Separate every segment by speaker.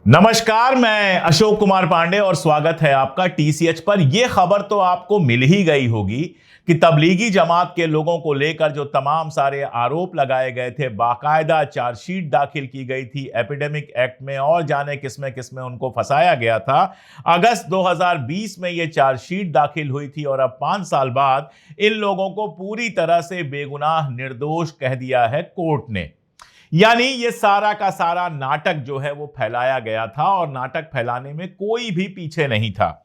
Speaker 1: नमस्कार, मैं अशोक कुमार पांडे और स्वागत है आपका टीसीएच पर। यह खबर तो आपको मिल ही गई होगी कि तबलीगी जमात के लोगों को लेकर जो तमाम सारे आरोप लगाए गए थे, बाकायदा चार्जशीट दाखिल की गई थी एपिडेमिक एक्ट में और जाने किसमें उनको फंसाया गया था। अगस्त 2020 में यह चार्जशीट दाखिल हुई थी और अब 5 साल बाद इन लोगों को पूरी तरह से बेगुनाह निर्दोष कह दिया है कोर्ट ने। यानी ये सारा का सारा नाटक जो है वो फैलाया गया था और नाटक फैलाने में कोई भी पीछे नहीं था।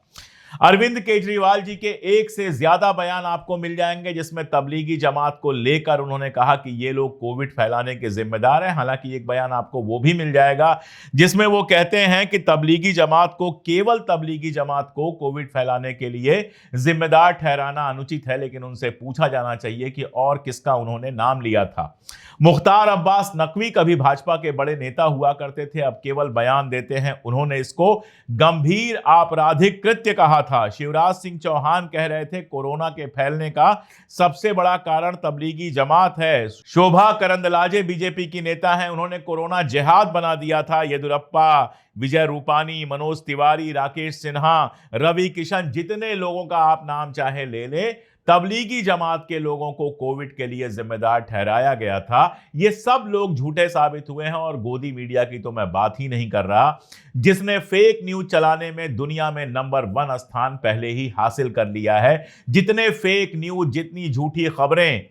Speaker 1: अरविंद केजरीवाल जी के एक से ज्यादा बयान आपको मिल जाएंगे जिसमें तबलीगी जमात को लेकर उन्होंने कहा कि ये लोग कोविड फैलाने के जिम्मेदार हैं। हालांकि एक बयान आपको वो भी मिल जाएगा जिसमें वो कहते हैं कि केवल तबलीगी जमात को कोविड फैलाने के लिए जिम्मेदार ठहराना अनुचित है, लेकिन उनसे पूछा जाना चाहिए कि और किसका उन्होंने नाम लिया था। मुख्तार अब्बास नकवी कभी भाजपा के बड़े नेता हुआ करते थे, अब केवल बयान देते हैं। उन्होंने इसको गंभीर आपराधिक कृत्य कहा था। शिवराज सिंह चौहान कह रहे थे कोरोना के फैलने का सबसे बड़ा कारण तबलीगी जमात है। शोभा करंदलाजे बीजेपी की नेता हैं, उन्होंने कोरोना जिहाद बना दिया था। येदियुरप्पा, विजय रूपानी, मनोज तिवारी, राकेश सिन्हा, रवि किशन, जितने लोगों का आप नाम चाहे ले ले, तबलीगी जमात के लोगों को कोविड के लिए जिम्मेदार ठहराया गया था। ये सब लोग झूठे साबित हुए हैं और गोदी मीडिया की तो मैं बात ही नहीं कर रहा, जिसने फेक न्यूज चलाने में दुनिया में नंबर 1 स्थान पहले ही हासिल कर लिया है। जितने फेक न्यूज, जितनी झूठी खबरें,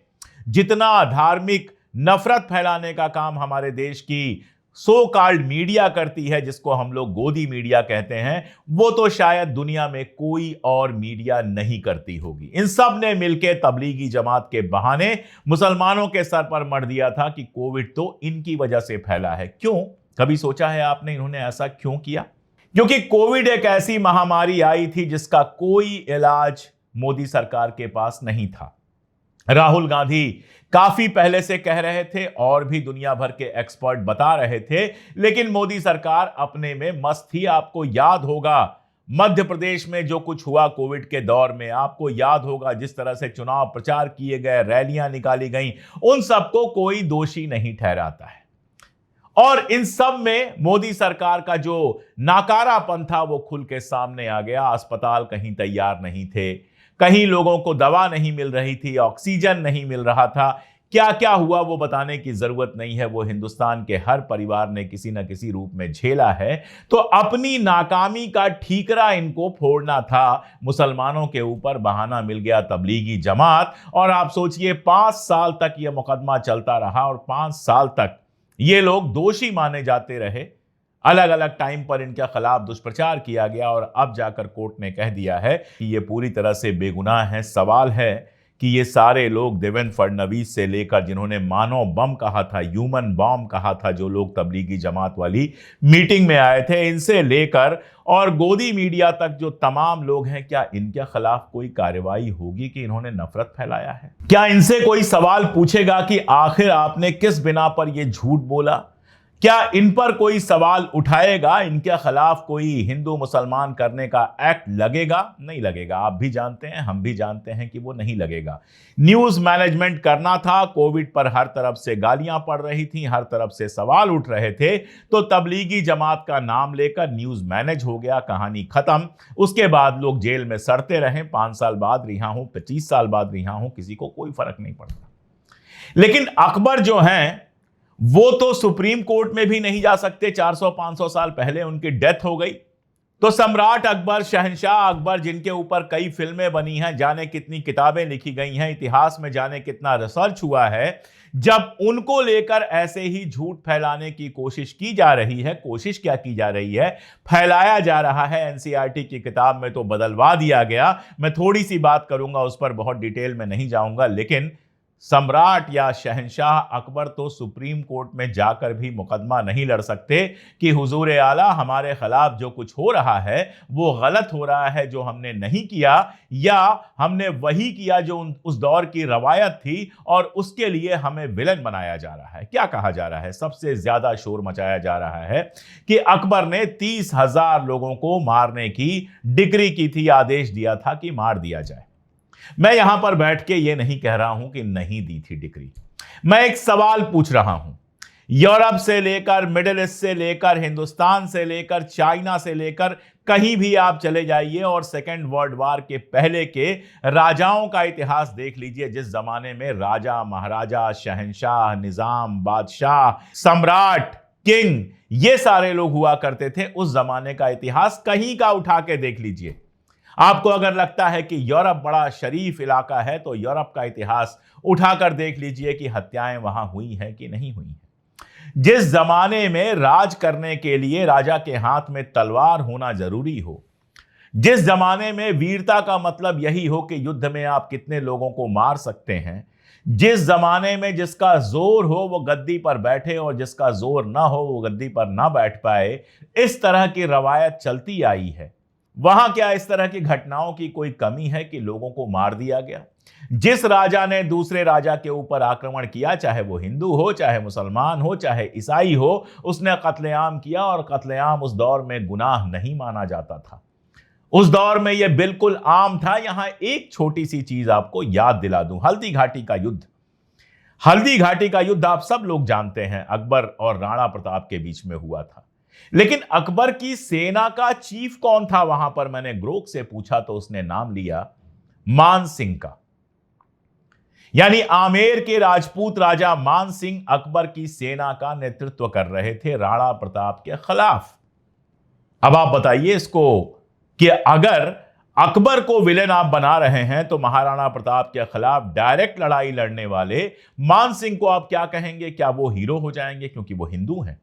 Speaker 1: जितना धार्मिक नफरत फैलाने का काम हमारे देश की सो कॉल्ड मीडिया करती है, जिसको हम लोग गोदी मीडिया कहते हैं, वो तो शायद दुनिया में कोई और मीडिया नहीं करती होगी। इन सब ने मिलकर तबलीगी जमात के बहाने मुसलमानों के सर पर मढ़ दिया था कि कोविड तो इनकी वजह से फैला है। क्यों? कभी सोचा है आपने इन्होंने ऐसा क्यों किया? क्योंकि कोविड एक ऐसी महामारी आई थी जिसका कोई इलाज मोदी सरकार के पास नहीं था। राहुल गांधी काफी पहले से कह रहे थे और भी दुनिया भर के एक्सपर्ट बता रहे थे, लेकिन मोदी सरकार अपने में मस्त थी। आपको याद होगा मध्य प्रदेश में जो कुछ हुआ कोविड के दौर में, आपको याद होगा जिस तरह से चुनाव प्रचार किए गए, रैलियां निकाली गईं, उन सबको कोई दोषी नहीं ठहराता है। और इन सब में मोदी सरकार का जो नाकारापन था वो खुल के सामने आ गया। अस्पताल कहीं तैयार नहीं थे, कहीं लोगों को दवा नहीं मिल रही थी, ऑक्सीजन नहीं मिल रहा था। क्या क्या हुआ वो बताने की जरूरत नहीं है, वो हिंदुस्तान के हर परिवार ने किसी न किसी रूप में झेला है। तो अपनी नाकामी का ठीकरा इनको फोड़ना था। मुसलमानों के ऊपर बहाना मिल गया तबलीगी जमात, और आप सोचिए 5 साल तक यह मुकदमा चलता रहा और 5 साल तक ये लोग दोषी माने जाते रहे। अलग अलग टाइम पर इनके खिलाफ दुष्प्रचार किया गया और अब जाकर कोर्ट ने कह दिया है कि ये पूरी तरह से बेगुनाह हैं। सवाल है कि ये सारे लोग देवेंद्र फडणवीस से लेकर जिन्होंने मानव बम कहा था, ह्यूमन बॉम्ब कहा था, जो लोग तबलीगी जमात वाली मीटिंग में आए थे, इनसे लेकर और गोदी मीडिया तक जो तमाम लोग हैं, क्या इनके खिलाफ कोई कार्रवाई होगी कि इन्होंने नफरत फैलाया है? क्या इनसे कोई सवाल पूछेगा कि आखिर आपने किस बिना पर यह झूठ बोला? क्या इन पर कोई सवाल उठाएगा? इनके खिलाफ कोई हिंदू मुसलमान करने का एक्ट लगेगा? नहीं लगेगा। आप भी जानते हैं, हम भी जानते हैं कि वो नहीं लगेगा। न्यूज मैनेजमेंट करना था। कोविड पर हर तरफ से गालियां पड़ रही थी, हर तरफ से सवाल उठ रहे थे, तो तबलीगी जमात का नाम लेकर न्यूज मैनेज हो गया, कहानी खत्म। उसके बाद लोग जेल में सड़ते रहे। 5 साल बाद रिहा हूं, 25 साल बाद रिहा हूं, किसी को कोई फर्क नहीं पड़ता। लेकिन अकबर जो हैं वो तो सुप्रीम कोर्ट में भी नहीं जा सकते। 400-500 साल पहले उनकी डेथ हो गई। तो सम्राट अकबर, शहंशाह अकबर, जिनके ऊपर कई फिल्में बनी हैं, जाने कितनी किताबें लिखी गई हैं, इतिहास में जाने कितना रिसर्च हुआ है, जब उनको लेकर ऐसे ही झूठ फैलाने की कोशिश की जा रही है, कोशिश क्या की जा रही है, फैलाया जा रहा है। एनसीईआरटी की किताब में तो बदलवा दिया गया। मैं थोड़ी सी बात करूंगा उस पर, बहुत डिटेल में नहीं जाऊंगा, लेकिन सम्राट या शहंशाह अकबर तो सुप्रीम कोर्ट में जाकर भी मुकदमा नहीं लड़ सकते कि हुजूर आला हमारे खिलाफ जो कुछ हो रहा है वो गलत हो रहा है, जो हमने नहीं किया, या हमने वही किया जो उस दौर की रवायत थी और उसके लिए हमें विलन बनाया जा रहा है। क्या कहा जा रहा है? सबसे ज्यादा शोर मचाया जा रहा है कि अकबर ने 30,000 लोगों को मारने की डिक्री की थी, आदेश दिया था कि मार दिया जाए। मैं यहां पर बैठ के ये नहीं कह रहा हूं कि नहीं दी थी डिक्री। मैं एक सवाल पूछ रहा हूं यूरोप से लेकर, मिडिल ईस्ट से लेकर, हिंदुस्तान से लेकर, चाइना से लेकर कहीं भी आप चले जाइए और सेकेंड वर्ल्ड वॉर के पहले के राजाओं का इतिहास देख लीजिए। जिस जमाने में राजा, महाराजा, शहंशाह, निजाम, बादशाह, सम्राट, किंग, ये सारे लोग हुआ करते थे, उस जमाने का इतिहास कहीं का उठा के देख लीजिए। आपको अगर लगता है कि यूरोप बड़ा शरीफ इलाका है, तो यूरोप का इतिहास उठाकर देख लीजिए कि हत्याएं वहां हुई हैं कि नहीं हुई हैं। जिस जमाने में राज करने के लिए राजा के हाथ में तलवार होना जरूरी हो, जिस जमाने में वीरता का मतलब यही हो कि युद्ध में आप कितने लोगों को मार सकते हैं, जिस जमाने में जिसका जोर हो वो गद्दी पर बैठे और जिसका जोर ना हो वो गद्दी पर ना बैठ पाए, इस तरह की रवायत चलती आई है। वहां क्या इस तरह की घटनाओं की कोई कमी है कि लोगों को मार दिया गया? जिस राजा ने दूसरे राजा के ऊपर आक्रमण किया, चाहे वो हिंदू हो, चाहे मुसलमान हो, चाहे ईसाई हो, उसने कत्लेआम किया और कत्लेआम उस दौर में गुनाह नहीं माना जाता था। उस दौर में यह बिल्कुल आम था। यहां एक छोटी सी चीज आपको याद दिला दूं, हल्दी घाटी का युद्ध। हल्दी घाटी का युद्ध आप सब लोग जानते हैं, अकबर और राणा प्रताप के बीच में हुआ था। लेकिन अकबर की सेना का चीफ कौन था? वहां पर मैंने ग्रोक से पूछा तो उसने नाम लिया मान सिंह का। यानी आमेर के राजपूत राजा मान सिंह अकबर की सेना का नेतृत्व कर रहे थे राणा प्रताप के खिलाफ। अब आप बताइए इसको कि अगर अकबर को विलेन आप बना रहे हैं, तो महाराणा प्रताप के खिलाफ डायरेक्ट लड़ाई लड़ने वाले मान सिंह को आप क्या कहेंगे? क्या वो हीरो हो जाएंगे क्योंकि वो हिंदू हैं?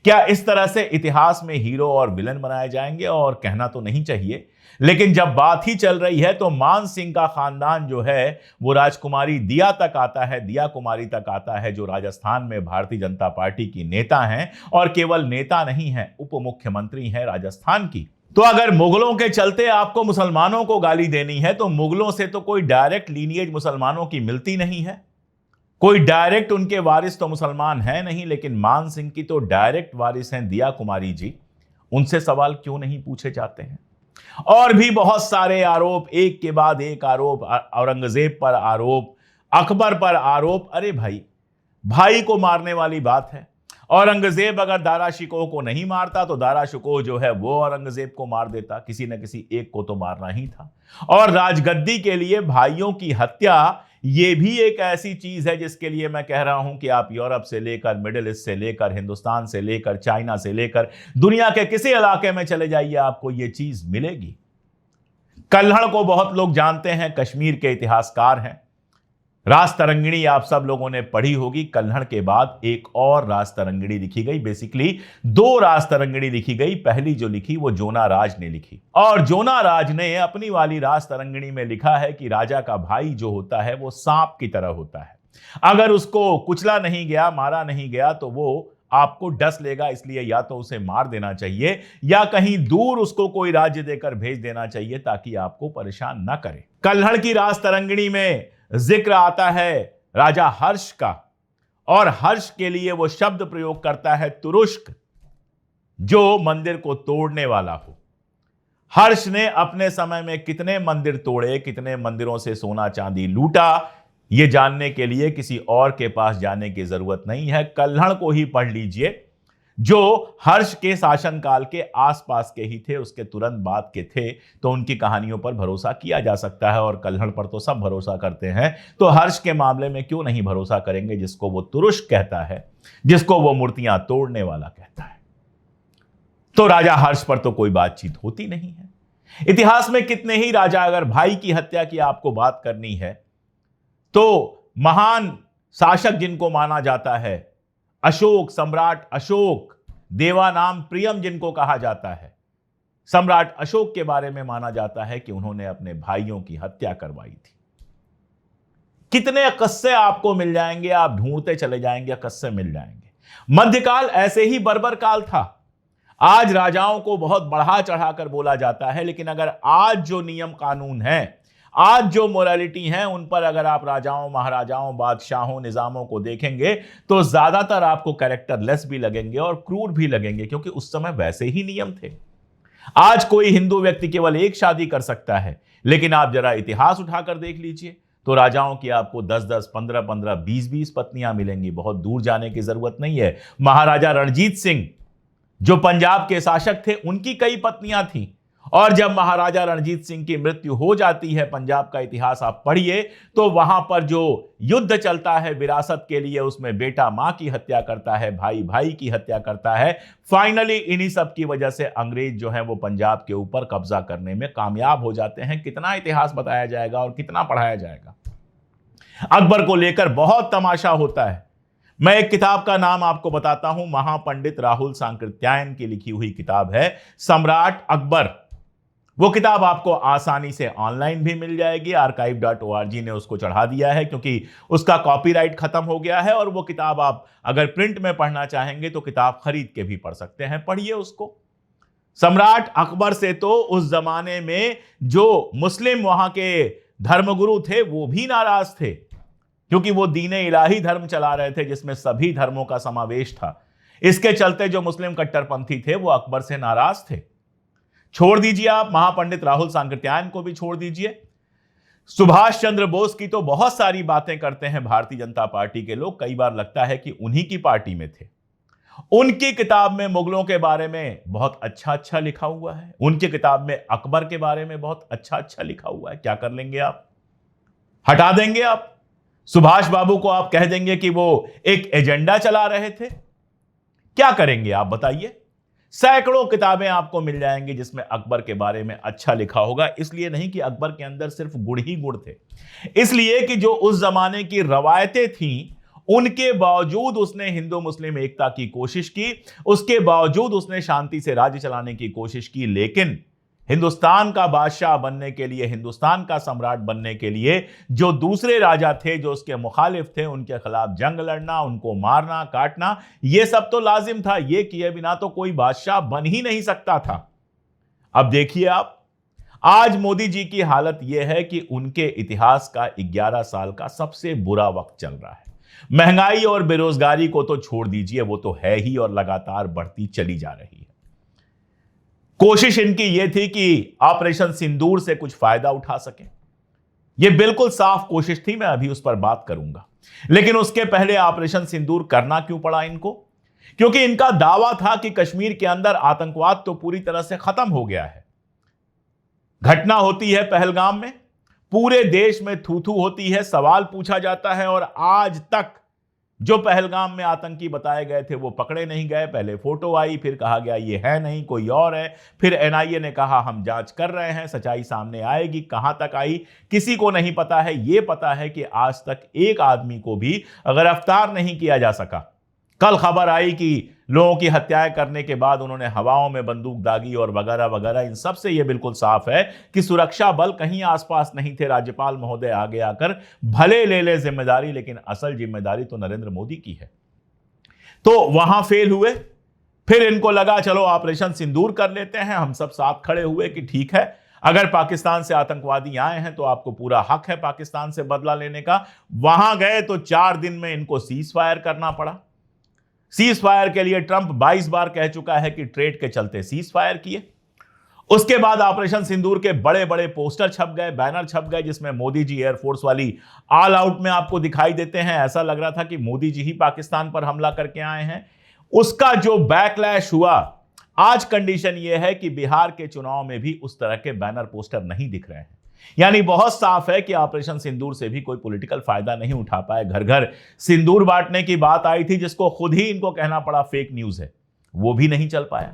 Speaker 1: क्या इस तरह से इतिहास में हीरो और विलन बनाए जाएंगे? और कहना तो नहीं चाहिए, लेकिन जब बात ही चल रही है तो मान सिंह का खानदान जो है वो राजकुमारी दिया तक आता है, दिया कुमारी तक आता है, जो राजस्थान में भारतीय जनता पार्टी की नेता हैं और केवल नेता नहीं है, उप मुख्यमंत्री हैं राजस्थान की। तो अगर मुगलों के चलते आपको मुसलमानों को गाली देनी है, तो मुगलों से तो कोई डायरेक्ट लीनिएज मुसलमानों की मिलती नहीं है, कोई डायरेक्ट उनके वारिस तो मुसलमान है नहीं, लेकिन मान सिंह की तो डायरेक्ट वारिस हैं दिया कुमारी जी। उनसे सवाल क्यों नहीं पूछे जाते हैं? और भी बहुत सारे आरोप, एक के बाद एक आरोप, औरंगजेब पर आरोप, अकबर पर आरोप। अरे भाई, भाई को मारने वाली बात है। औरंगजेब अगर दारा शिकोह को नहीं मारता तो दारा शिकोह जो है वो औरंगजेब को मार देता, किसी न किसी एक को तो मारना ही था। और राजगद्दी के लिए भाइयों की हत्या, ये भी एक ऐसी चीज है जिसके लिए मैं कह रहा हूं कि आप यूरोप से लेकर, मिडिल ईस्ट से लेकर, हिंदुस्तान से लेकर, चाइना से लेकर दुनिया के किसी इलाके में चले जाइए, आपको यह चीज मिलेगी। कल्हड़ को बहुत लोग जानते हैं, कश्मीर के इतिहासकार हैं। राजतरंगिणी आप सब लोगों ने पढ़ी होगी। कल्हड़ के बाद एक और राजतरंगिणी लिखी गई, बेसिकली दो राजतरंगिणी लिखी गई। पहली जो लिखी वो जोनाराज ने लिखी, और जोनाराज ने अपनी वाली राजतरंगिणी में लिखा है कि राजा का भाई जो होता है वो सांप की तरह होता है। अगर उसको कुचला नहीं गया, मारा नहीं गया, तो वो आपको डस लेगा। इसलिए या तो उसे मार देना चाहिए या कहीं दूर उसको कोई राज्य देकर भेज देना चाहिए ताकि आपको परेशान ना करे। कल्हड़ की राजतरंगिणी में जिक्र आता है राजा हर्ष का, और हर्ष के लिए वो शब्द प्रयोग करता है तुरुष्क, जो मंदिर को तोड़ने वाला हो। हर्ष ने अपने समय में कितने मंदिर तोड़े, कितने मंदिरों से सोना चांदी लूटा, यह जानने के लिए किसी और के पास जाने की जरूरत नहीं है। कल्हड़ को ही पढ़ लीजिए, जो हर्ष के शासनकाल के आसपास के ही थे, उसके तुरंत बाद के थे, तो उनकी कहानियों पर भरोसा किया जा सकता है। और कल्हड़ पर तो सब भरोसा करते हैं, तो हर्ष के मामले में क्यों नहीं भरोसा करेंगे, जिसको वो तुरुष्क कहता है, जिसको वो मूर्तियां तोड़ने वाला कहता है। तो राजा हर्ष पर तो कोई बातचीत होती नहीं है। इतिहास में कितने ही राजा, अगर भाई की हत्या की आपको बात करनी है, तो महान शासक जिनको माना जाता है, अशोक, सम्राट अशोक, देवानाम प्रियम जिनको कहा जाता है, सम्राट अशोक के बारे में माना जाता है कि उन्होंने अपने भाइयों की हत्या करवाई थी। कितने किस्से आपको मिल जाएंगे, आप ढूंढते चले जाएंगे, किस्से मिल जाएंगे। मध्यकाल ऐसे ही बर्बर काल था। आज राजाओं को बहुत बढ़ा चढ़ाकर बोला जाता है, लेकिन अगर आज जो नियम कानून है, आज जो मोरालिटी है, उन पर अगर आप राजाओं, महाराजाओं, बादशाहों, निजामों को देखेंगे तो ज्यादातर आपको कैरेक्टरलेस भी लगेंगे और क्रूर भी लगेंगे, क्योंकि उस समय वैसे ही नियम थे। आज कोई हिंदू व्यक्ति केवल एक शादी कर सकता है, लेकिन आप जरा इतिहास उठाकर देख लीजिए, तो राजाओं की आपको 10-10, 15-15, 20-20 पत्नियां मिलेंगी। बहुत दूर जाने की जरूरत नहीं है। महाराजा रणजीत सिंह जो पंजाब के शासक थे, उनकी कई पत्नियां थीं। और जब महाराजा रणजीत सिंह की मृत्यु हो जाती है, पंजाब का इतिहास आप पढ़िए, तो वहां पर जो युद्ध चलता है विरासत के लिए, उसमें बेटा मां की हत्या करता है, भाई भाई की हत्या करता है। फाइनली इन्हीं सब की वजह से अंग्रेज जो है वो पंजाब के ऊपर कब्जा करने में कामयाब हो जाते हैं। कितना इतिहास बताया जाएगा और कितना पढ़ाया जाएगा। अकबर को लेकर बहुत तमाशा होता है। मैं एक किताब का नाम आपको बताता हूं, महापंडित राहुल सांकृत्यायन की लिखी हुई किताब है सम्राट अकबर। वो किताब आपको आसानी से ऑनलाइन भी मिल जाएगी। archive.org ने उसको चढ़ा दिया है क्योंकि उसका कॉपीराइट खत्म हो गया है। और वो किताब आप अगर प्रिंट में पढ़ना चाहेंगे तो किताब खरीद के भी पढ़ सकते हैं। पढ़िए उसको। सम्राट अकबर से तो उस जमाने में जो मुस्लिम वहां के धर्मगुरु थे वो भी नाराज थे, क्योंकि वो दीन इलाही धर्म चला रहे थे जिसमें सभी धर्मों का समावेश था। इसके चलते जो मुस्लिम कट्टरपंथी थे वो अकबर से नाराज थे। छोड़ दीजिए, आप महापंडित राहुल सांकृत्यायन को भी छोड़ दीजिए। सुभाष चंद्र बोस की तो बहुत सारी बातें करते हैं भारतीय जनता पार्टी के लोग, कई बार लगता है कि उन्हीं की पार्टी में थे। उनकी किताब में मुगलों के बारे में बहुत अच्छा अच्छा लिखा हुआ है। उनकी किताब में अकबर के बारे में बहुत अच्छा अच्छा लिखा हुआ है। क्या कर लेंगे आप? हटा देंगे आप? सुभाष बाबू को आप कह देंगे कि वो एक एजेंडा चला रहे थे? क्या करेंगे आप बताइए? सैकड़ों किताबें आपको मिल जाएंगी जिसमें अकबर के बारे में अच्छा लिखा होगा। इसलिए नहीं कि अकबर के अंदर सिर्फ गुण ही गुण थे, इसलिए कि जो उस जमाने की रवायतें थीं, उनके बावजूद उसने हिंदू मुस्लिम एकता की कोशिश की, उसके बावजूद उसने शांति से राज्य चलाने की कोशिश की। लेकिन हिंदुस्तान का बादशाह बनने के लिए, हिंदुस्तान का सम्राट बनने के लिए जो दूसरे राजा थे, जो उसके मुखालिफ थे, उनके खिलाफ जंग लड़ना, उनको मारना काटना, यह सब तो लाजिम था। यह किए बिना तो कोई बादशाह बन ही नहीं सकता था। अब देखिए आप, आज मोदी जी की हालत यह है कि उनके इतिहास का 11 साल का सबसे बुरा वक्त चल रहा है। महंगाई और बेरोजगारी को तो छोड़ दीजिए, वो तो है ही और लगातार बढ़ती चली जा रही है। कोशिश इनकी यह थी कि ऑपरेशन सिंदूर से कुछ फायदा उठा सके। यह बिल्कुल साफ कोशिश थी, मैं अभी उस पर बात करूंगा। लेकिन उसके पहले ऑपरेशन सिंदूर करना क्यों पड़ा इनको? क्योंकि इनका दावा था कि कश्मीर के अंदर आतंकवाद तो पूरी तरह से खत्म हो गया है। घटना होती है पहलगाम में, पूरे देश में थू थू होती है, सवाल पूछा जाता है और आज तक जो पहलगाम में आतंकी बताए गए थे वो पकड़े नहीं गए। पहले फोटो आई, फिर कहा गया ये है नहीं, कोई और है, फिर एनआईए ने कहा हम जांच कर रहे हैं, सच्चाई सामने आएगी। कहां तक आई किसी को नहीं पता है। ये पता है कि आज तक एक आदमी को भी गिरफ्तार नहीं किया जा सका। कल खबर आई कि लोगों की हत्याएं करने के बाद उन्होंने हवाओं में बंदूक दागी और वगैरह वगैरह। इन सब से यह बिल्कुल साफ है कि सुरक्षा बल कहीं आसपास नहीं थे। राज्यपाल महोदय आगे आकर भले ले जिम्मेदारी, लेकिन असल जिम्मेदारी तो नरेंद्र मोदी की है। तो वहां फेल हुए। फिर इनको लगा चलो ऑपरेशन सिंदूर कर लेते हैं। हम सब साथ खड़े हुए कि ठीक है, अगर पाकिस्तान से आतंकवादी आए हैं तो आपको पूरा हक है पाकिस्तान से बदला लेने का। वहां गए तो 4 दिन में इनको सीज फायर करना पड़ा। सीज फायर के लिए ट्रंप 22 बार कह चुका है कि ट्रेड के चलते सीज फायर किए। उसके बाद ऑपरेशन सिंदूर के बड़े बड़े पोस्टर छप गए, बैनर छप गए, जिसमें मोदी जी एयरफोर्स वाली ऑल आउट में आपको दिखाई देते हैं। ऐसा लग रहा था कि मोदी जी ही पाकिस्तान पर हमला करके आए हैं। उसका जो बैकलैश हुआ, आज कंडीशन यह है कि बिहार के चुनाव में भी उस तरह के बैनर पोस्टर नहीं दिख रहे हैं। यानी बहुत साफ है कि ऑपरेशन सिंदूर से भी कोई पॉलिटिकल फायदा नहीं उठा पाए। घर घर सिंदूर बांटने की बात आई थी, जिसको खुद ही इनको कहना पड़ा फेक न्यूज है, वो भी नहीं चल पाया।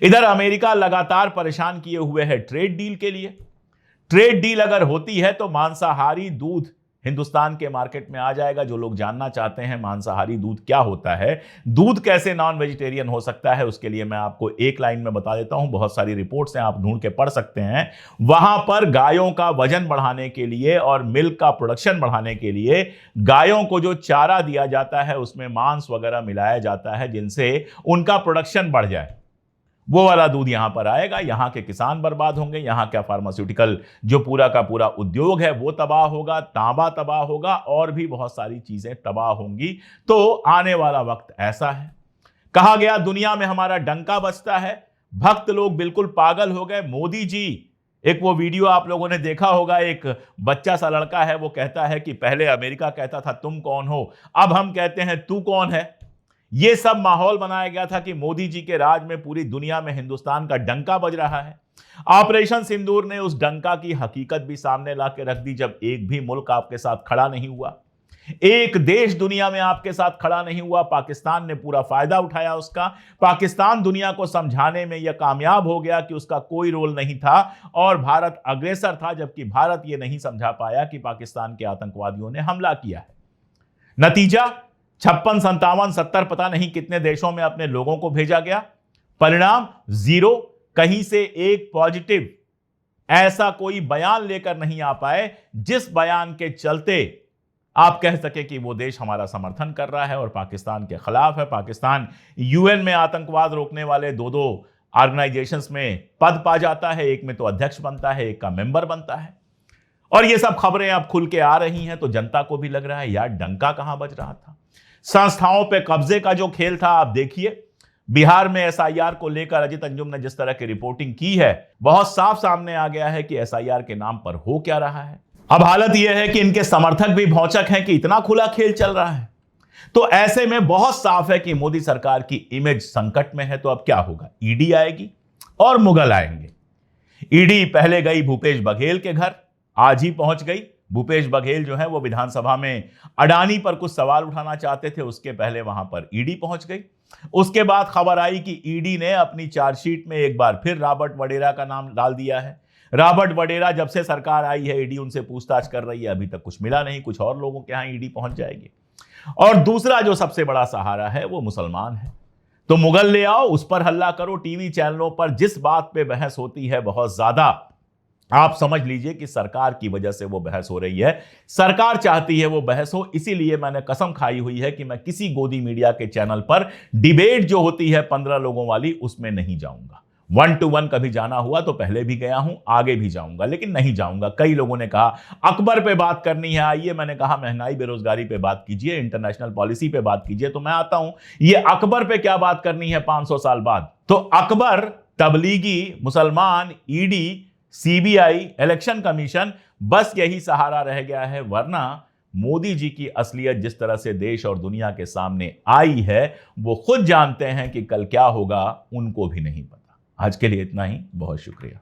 Speaker 1: इधर अमेरिका लगातार परेशान किए हुए है ट्रेड डील के लिए। ट्रेड डील अगर होती है तो मांसाहारी दूध हिंदुस्तान के मार्केट में आ जाएगा। जो लोग जानना चाहते हैं मांसाहारी दूध क्या होता है, दूध कैसे नॉन वेजिटेरियन हो सकता है, उसके लिए मैं आपको एक लाइन में बता देता हूं। बहुत सारी रिपोर्ट्स हैं, आप ढूंढ के पढ़ सकते हैं। वहां पर गायों का वजन बढ़ाने के लिए और मिल्क का प्रोडक्शन बढ़ाने के लिए गायों को जो चारा दिया जाता है उसमें मांस वगैरह मिलाया जाता है, जिनसे उनका प्रोडक्शन बढ़ जाए। वो वाला दूध यहां पर आएगा। यहां के किसान बर्बाद होंगे, यहां का फार्मास्यूटिकल जो पूरा का पूरा उद्योग है वो तबाह होगा, तांबा तबाह होगा और भी बहुत सारी चीजें तबाह होंगी। तो आने वाला वक्त ऐसा है। कहा गया दुनिया में हमारा डंका बजता है। भक्त लोग बिल्कुल पागल हो गए। मोदी जी एक वो वीडियो आप लोगों ने देखा होगा, एक बच्चा सा लड़का है, वो कहता है कि पहले अमेरिका कहता था तुम कौन हो, अब हम कहते हैं तू कौन है। ये सब माहौल बनाया गया था कि मोदी जी के राज में पूरी दुनिया में हिंदुस्तान का डंका बज रहा है। ऑपरेशन सिंदूर ने उस डंका की हकीकत भी सामने ला के रख दी, जब एक भी मुल्क आपके साथ खड़ा नहीं हुआ, एक देश दुनिया में आपके साथ खड़ा नहीं हुआ। पाकिस्तान ने पूरा फायदा उठाया उसका। पाकिस्तान दुनिया को समझाने में यह कामयाब हो गया कि उसका कोई रोल नहीं था और भारत अग्रेसर था, जबकि भारत यह नहीं समझा पाया कि पाकिस्तान के आतंकवादियों ने हमला किया है। नतीजा 56, 57, 70 पता नहीं कितने देशों में अपने लोगों को भेजा गया। परिणाम जीरो। कहीं से एक पॉजिटिव ऐसा कोई बयान लेकर नहीं आ पाए जिस बयान के चलते आप कह सके कि वो देश हमारा समर्थन कर रहा है और पाकिस्तान के खिलाफ है। पाकिस्तान यूएन में आतंकवाद रोकने वाले दो ऑर्गेनाइजेशंस में पद पा जाता है, एक में तो अध्यक्ष बनता है, एक का मेंबर बनता है। और ये सब खबरें अब खुल के आ रही हैं, तो जनता को भी लग रहा है यार डंका कहां बज रहा था। संस्थाओं पे कब्जे का जो खेल था, आप देखिए बिहार में एसआईआर को लेकर अजित अंजुम ने जिस तरह की रिपोर्टिंग की है, बहुत साफ सामने आ गया है कि एसआईआर के नाम पर हो क्या रहा है। अब हालत यह है कि इनके समर्थक भी भौचक हैं कि इतना खुला खेल चल रहा है। तो ऐसे में बहुत साफ है कि मोदी सरकार की इमेज संकट में है। तो अब क्या होगा? ईडी आएगी और मुगल आएंगे। ईडी पहले गई भूपेश बघेल के घर, आज ही पहुंच गई। भूपेश बघेल जो है वो विधानसभा में अडानी पर कुछ सवाल उठाना चाहते थे, उसके पहले वहां पर ईडी पहुंच गई। उसके बाद खबर आई कि ईडी ने अपनी चार्जशीट में एक बार फिर रॉबर्ट वडेरा का नाम डाल दिया है। रॉबर्ट वडेरा जब से सरकार आई है, ईडी उनसे पूछताछ कर रही है, अभी तक कुछ मिला नहीं। कुछ और लोगों के यहां ईडी पहुंच जाएगी। और दूसरा जो सबसे बड़ा सहारा है वो मुसलमान है। तो मुगल ले आओ, उस पर हल्ला करो। टीवी चैनलों पर जिस बात पे बहस होती है बहुत ज्यादा, आप समझ लीजिए कि सरकार की वजह से वो बहस हो रही है। सरकार चाहती है वो बहस हो, इसीलिए मैंने कसम खाई हुई है कि मैं किसी गोदी मीडिया के चैनल पर डिबेट जो होती है 15 लोगों वाली, उसमें नहीं जाऊंगा। 1 to 1 कभी जाना हुआ तो पहले भी गया हूं, आगे भी जाऊंगा, लेकिन नहीं जाऊंगा। कई लोगों ने कहा अकबर पे बात करनी है, आइए। मैंने कहा महंगाई बेरोजगारी पे बात कीजिए, इंटरनेशनल पॉलिसी पे बात कीजिए, तो मैं आता हूं। ये अकबर पे क्या बात करनी है 500 साल बाद? तो अकबर, तबलीगी, मुसलमान, ईडी, सीबीआई, इलेक्शन कमीशन, बस यही सहारा रह गया है। वरना मोदी जी की असलियत जिस तरह से देश और दुनिया के सामने आई है, वो खुद जानते हैं कि कल क्या होगा, उनको भी नहीं पता। आज के लिए इतना ही। बहुत शुक्रिया।